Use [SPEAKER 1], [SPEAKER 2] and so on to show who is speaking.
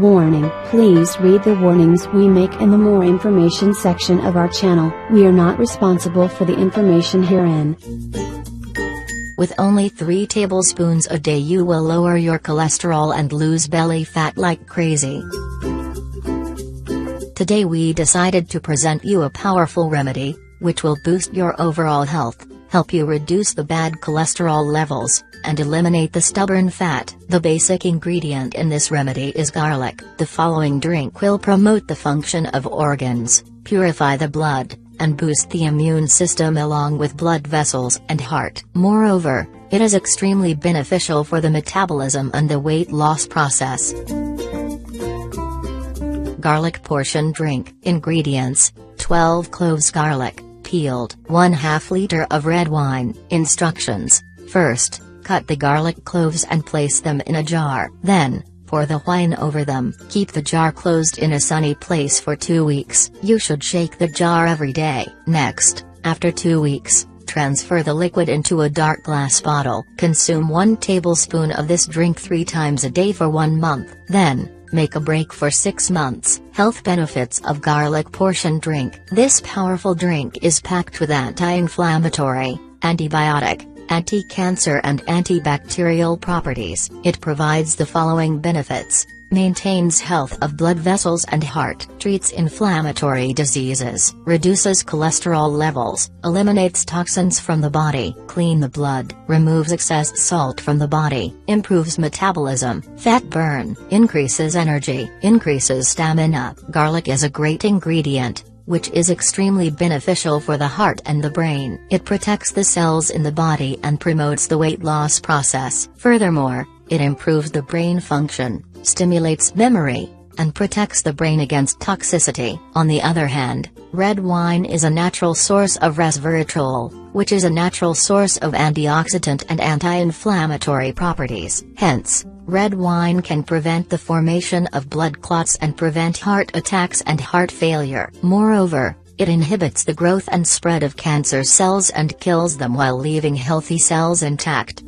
[SPEAKER 1] Warning: please read the warnings we make in the more information section of our channel. We are not responsible for the information herein.
[SPEAKER 2] With only 3 tablespoons a day you will lower your cholesterol and lose belly fat like crazy. Today we decided to present you a powerful remedy, which will boost your overall health, help you reduce the bad cholesterol levels, and eliminate the stubborn fat. The basic ingredient in this remedy is garlic. The following drink will promote the function of organs, purify the blood, and boost the immune system along with blood vessels and heart. Moreover, it is extremely beneficial for the metabolism and the weight loss process. Garlic portion drink. Ingredients: 12 cloves garlic, peeled. 1/2 liter of red wine. Instructions: first, cut the garlic cloves and place them in a jar. Then, pour the wine over them. Keep the jar closed in a sunny place for 2 weeks. You should shake the jar every day. Next, after 2 weeks, transfer the liquid into a dark glass bottle. Consume 1 tablespoon of this drink 3 times a day for 1 month. Then, make a break for 6 months. Health benefits of garlic portion drink. This powerful drink is packed with anti-inflammatory, antibiotic, anti-cancer and antibacterial properties. It provides the following benefits: maintains health of blood vessels and heart, treats inflammatory diseases, reduces cholesterol levels, eliminates toxins from the body, clean the blood, removes excess salt from the body, improves metabolism, fat burn, increases energy, increases stamina. Garlic is a great ingredient, which is extremely beneficial for the heart and the brain. It protects the cells in the body and promotes the weight loss process. Furthermore, it improves the brain function, stimulates memory, and protects the brain against toxicity. On the other hand, red wine is a natural source of resveratrol, which is a natural source of antioxidant and anti-inflammatory properties. Hence, red wine can prevent the formation of blood clots and prevent heart attacks and heart failure. Moreover, it inhibits the growth and spread of cancer cells and kills them while leaving healthy cells intact.